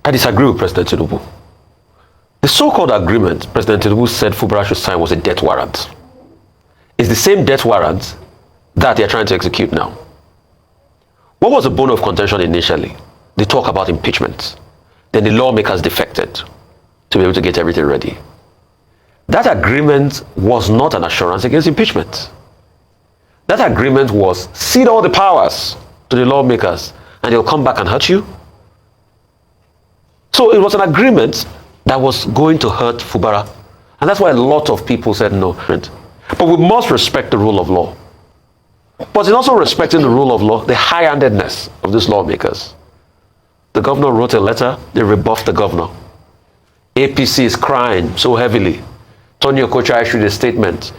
I disagree with President Tinubu. The so-called agreement President Tinubu said Fubara should sign was a death warrant. It's the same death warrant that they're trying to execute now. What was the bone of contention initially? They talk about impeachment. Then the lawmakers defected to be able to get everything ready. That agreement was not an assurance against impeachment. That agreement was cede all the powers to the lawmakers and they'll come back and hurt you. So it was an agreement that was going to hurt Fubara. And that's why a lot of people said no. But we must respect the rule of law. But in also respecting the rule of law, the high-handedness of these lawmakers. The governor wrote a letter, they rebuffed the governor. APC is crying so heavily. Tony Okocha issued a statement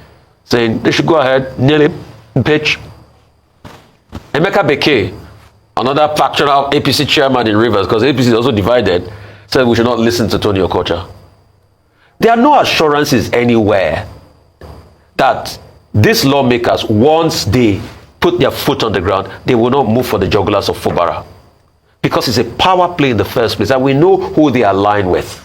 saying they should go ahead, nail him, impeach. Emeka Beke, another factional APC chairman in Rivers, because APC is also divided, said we should not listen to Tony Okocha. There are no assurances anywhere that these lawmakers, once they put their foot on the ground, they will not move for the jugglers of Fubara. Because it's a power play in the first place, and we know who they align with.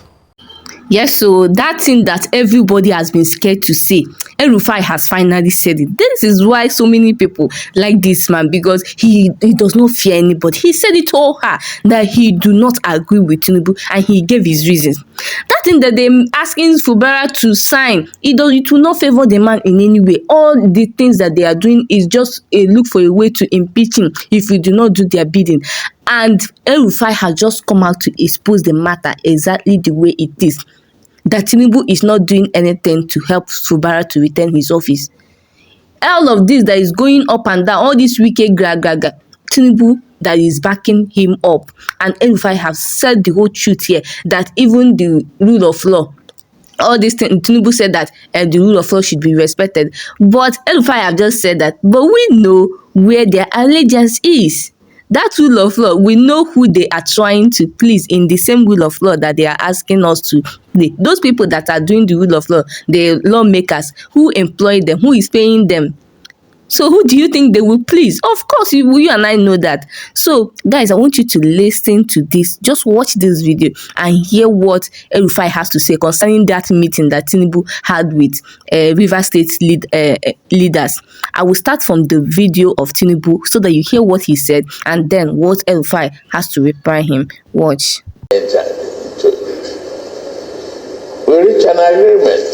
Yes, so that thing that everybody has been scared to say, Rufai has finally said it. This is why so many people like this man, because he does not fear anybody. He said it to her that he do not agree with Tinubu, and he gave his reasons. That thing that they're asking Fubara to sign, it will not favor the man in any way. All the things that they are doing is just a look for a way to impeach him if we do not do their bidding. And Rufai has just come out to expose the matter exactly the way it is. That Tinubu is not doing anything to help Fubara to retain his office. All of this that is going up and down, all this wicked Tinubu that is backing him up. And Rufai has said the whole truth here, that even the rule of law, all these things, Tinubu said that the rule of law should be respected. But Rufai have just said that, but we know where their allegiance is. That rule of law, we know who they are trying to please in the same rule of law that they are asking us to play. Those people that are doing the rule of law, the lawmakers, who employ them, who is paying them. So who do you think they will please? Of course, you and I know that. So, guys, I want you to listen to this. Just watch this video and hear what Rufai has to say concerning that meeting that Tinubu had with River State leaders. I will start from the video of Tinubu so that you hear what he said and then what Rufai has to reply him. Watch. We reach an agreement,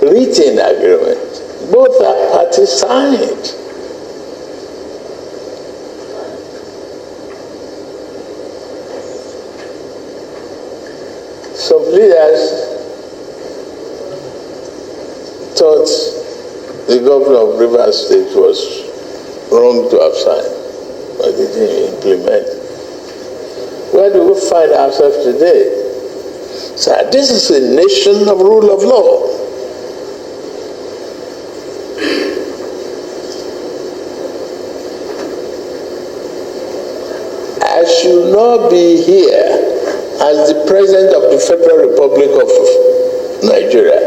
written agreement. Both parties signed. Some leaders thought the governor of Rivers State was wrong to have signed, but they didn't implement. Where do we find ourselves today? So this is a nation of rule of law. I should not be here as the President of the Federal Republic of Nigeria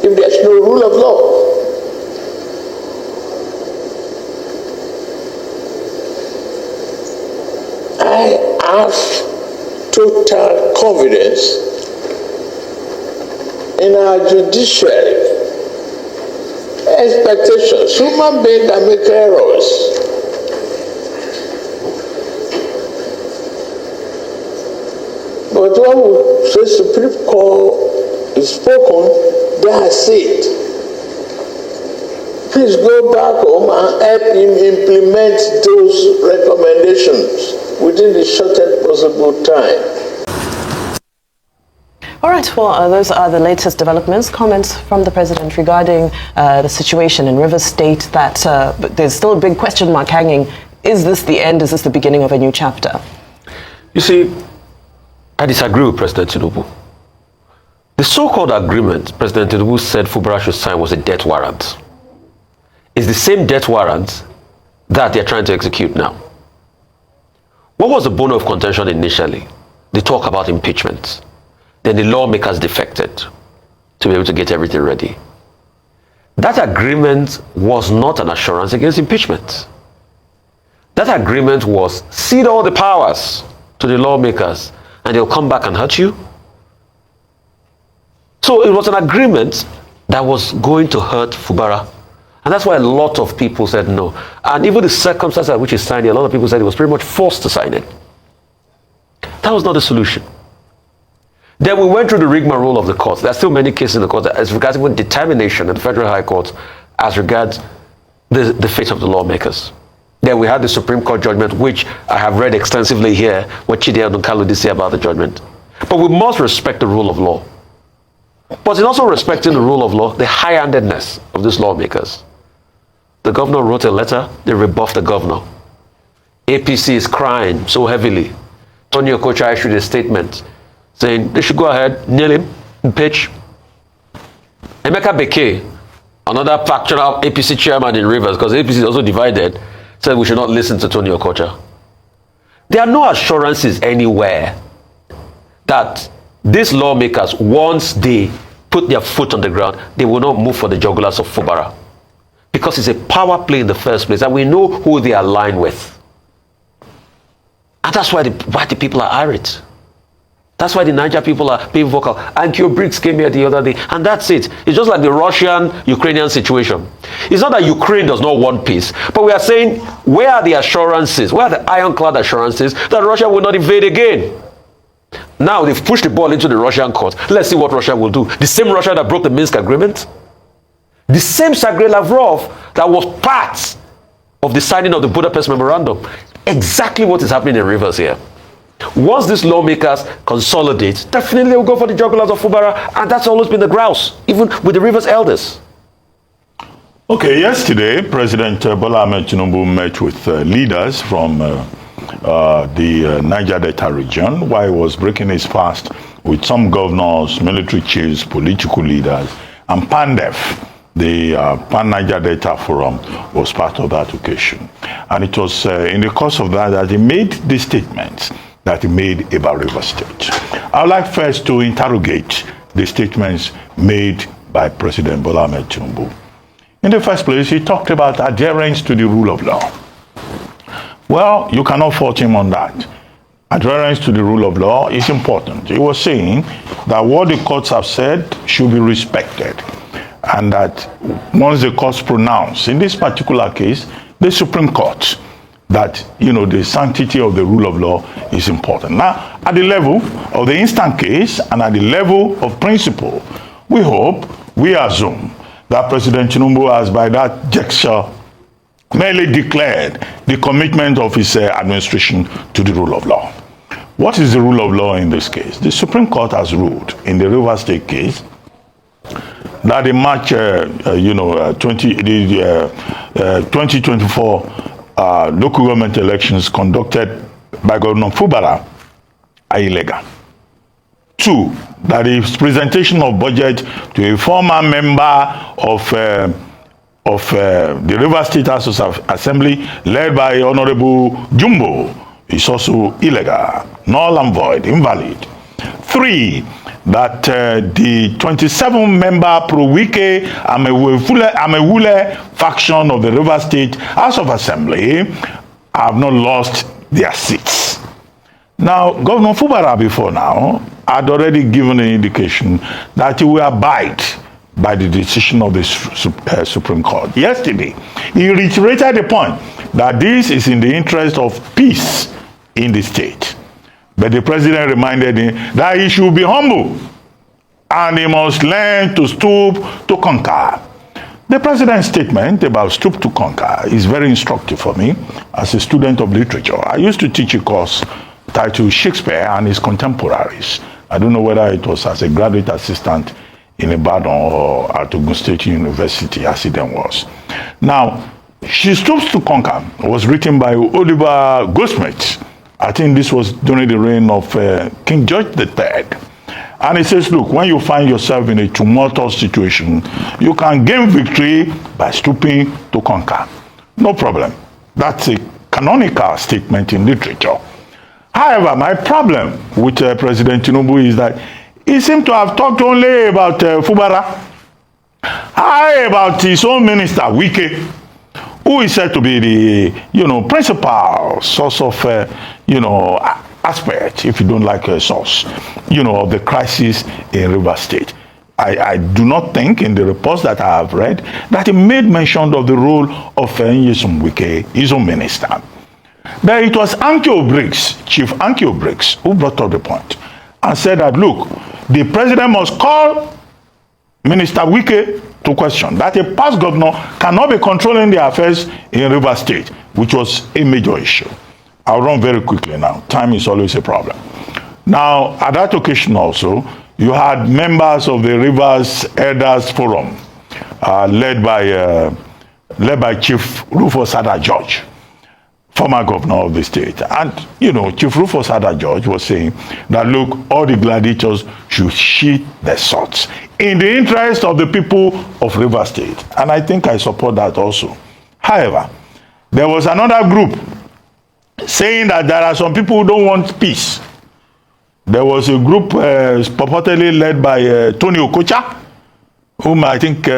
if there's no rule of law. I have total confidence in our judiciary. Expectations. Human beings can make errors. But when the Supreme Court is spoken, that's it. Please go back home and help him implement those recommendations within the shortest possible time. All right, well, those are the latest developments, comments from the president regarding the situation in Rivers State, that there's still a big question mark hanging. Is this the end? Is this the beginning of a new chapter? You see, I disagree with President Tinubu. The so-called agreement President Tinubu said Fubara should sign was a death warrant. It's the same death warrant that they're trying to execute now. What was the bone of contention initially? They talk about impeachment. Then the lawmakers defected to be able to get everything ready. That agreement was not an assurance against impeachment. That agreement was cede all the powers to the lawmakers and they'll come back and hurt you. So it was an agreement that was going to hurt Fubara. And that's why a lot of people said no. And even the circumstances at which he signed it, a lot of people said he was pretty much forced to sign it. That was not the solution. Then we went through the rigmarole of the courts. There are still many cases in the court as regards even determination in the Federal High Court as regards the fate of the lawmakers. Then we had the Supreme Court judgment, which I have read extensively here, what Chidi Adukalu did say about the judgment. But we must respect the rule of law. But in also respecting the rule of law, the high-handedness of these lawmakers. The governor wrote a letter, they rebuffed the governor. APC is crying so heavily. Tony Okocha issued a statement saying they should go ahead, nail him, impeach. Emeka Beke, another factional APC chairman in Rivers, because APC is also divided, said we should not listen to Tony Okocha. There are no assurances anywhere that these lawmakers, once they put their foot on the ground, they will not move for the jugulars of Fubara. Because it's a power play in the first place, and we know who they align with. And that's why the people are irate. That's why the Niger people are being vocal. And Kyo Briggs came here the other day, and that's it. It's just like the Russian-Ukrainian situation. It's not that Ukraine does not want peace, but we are saying, where are the assurances, where are the ironclad assurances that Russia will not invade again? Now they've pushed the ball into the Russian court. Let's see what Russia will do. The same Russia that broke the Minsk agreement, the same Sergei Lavrov that was part of the signing of the Budapest Memorandum. Exactly what is happening in Rivers here. Once these lawmakers consolidate, definitely they will go for the jugulars of Fubara, and that's always been the grouse, even with the Rivers elders. Okay, yesterday, President Bola Ahmed Tinubu met with leaders from the Niger Delta region while he was breaking his fast with some governors, military chiefs, political leaders, and PANDEF. The Pan-Niger Delta Forum was part of that occasion. And it was in the course of that he made the statements that he made about Rivers State. I would like first to interrogate the statements made by President Bola Ahmed Tinubu. In the first place, he talked about adherence to the rule of law. Well, you cannot fault him on that. Adherence to the rule of law is important. He was saying that what the courts have said should be respected. And that once the courts pronounce, in this particular case, the Supreme Court, that, the sanctity of the rule of law is important. Now, at the level of the instant case and at the level of principle, we assume that President Tinubu has, by that gesture, merely declared the commitment of his administration to the rule of law. What is the rule of law in this case? The Supreme Court has ruled in the Rivers State case that the March 2024 local government elections conducted by Governor Fubara are illegal. 2, that his presentation of budget to a former member of the Rivers State House of Assembly led by Honorable Jumbo is also illegal, null and void, invalid. 3, that the 27-member Pro-Wike Amewule faction of the Rivers State House of Assembly have not lost their seats. Now, Governor Fubara before now had already given an indication that he will abide by the decision of the Supreme Court. Yesterday, he reiterated the point that this is in the interest of peace in the state. But the president reminded him that he should be humble and he must learn to stoop to conquer. The president's statement about stoop to conquer is very instructive for me as a student of literature. I used to teach a course titled Shakespeare and His Contemporaries. I don't know whether it was as a graduate assistant in Ibadan or at Ogun State University as it then was. Now, She Stoops to Conquer was written by Oliver Goldsmith. I think this was during the reign of King George III. And it says, look, when you find yourself in a tumultuous situation, you can gain victory by stooping to conquer. No problem. That's a canonical statement in literature. However, my problem with President Tinubu is that he seems to have talked only about Fubara. How about his own minister, Wike, who is said to be the, principal source of, aspect, if you don't like a source, of the crisis in Rivers State. I do not think in the reports that I have read that he made mention of the role of Nyesom Wike, his own minister. But it was Chief Ankyo Briggs, who brought up the point and said that, look, the president must call Minister Wike to question that a past governor cannot be controlling the affairs in Rivers State, which was a major issue. I'll run very quickly now. Time is always a problem. Now, at that occasion also, you had members of the Rivers Elders Forum, led by Chief Rufus Ada George, former governor of the state. And, Chief Rufus Ada George was saying that, look, all the gladiators should sheath their swords in the interest of the people of Rivers State. And I think I support that also. However, there was another group saying that there are some people who don't want peace. There was a group purportedly led by Tony Okocha, whom I think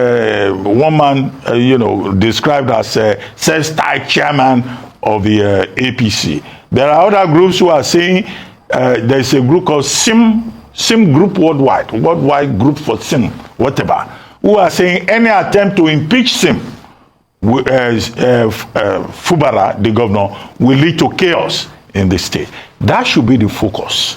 one man, described as self-styled chairman of the APC. There are other groups who are saying there's a group called SIM Group Worldwide Group for SIM, whatever, who are saying any attempt to impeach SIM, Fubara, the governor, will lead to chaos in the state. That should be the focus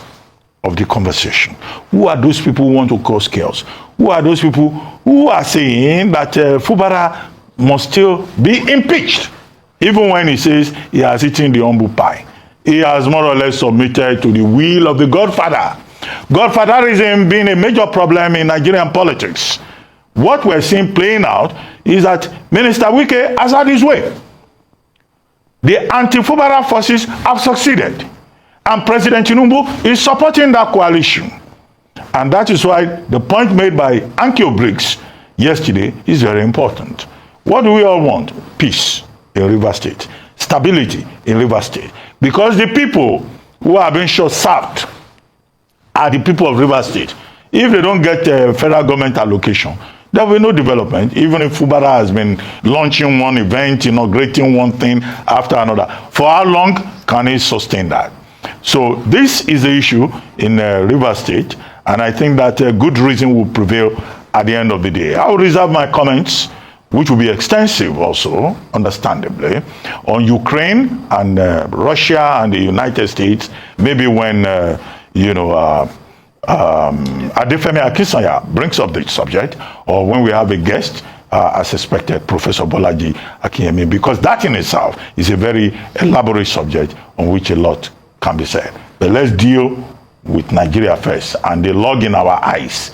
of the conversation. Who are those people who want to cause chaos? Who are those people who are saying that Fubara must still be impeached, even when he says he has eaten the humble pie? He has more or less submitted to the will of the Godfather. Godfatherism being a major problem in Nigerian politics. What we're seeing playing out is that Minister Wike has had his way. The anti-Fubara forces have succeeded. And President Tinubu is supporting that coalition. And that is why the point made by Ankyo Briggs yesterday is very important. What do we all want? Peace in Rivers State. Stability in Rivers State. Because the people who are being short-served are the people of Rivers State. If they don't get federal government allocation, there will be no development, even if Fubara has been launching one event, inaugurating one thing after another. For how long can it sustain that? So this is the issue in Rivers State, and I think that good reason will prevail at the end of the day. I will reserve my comments, which will be extensive also, understandably, on Ukraine and Russia and the United States, maybe when, Adefemi Akisanya brings up the subject, or when we have a guest, as expected, Professor Bolaji Akinyemi, because that in itself is a very elaborate subject on which a lot can be said. But let's deal with Nigeria first, and the log in our eyes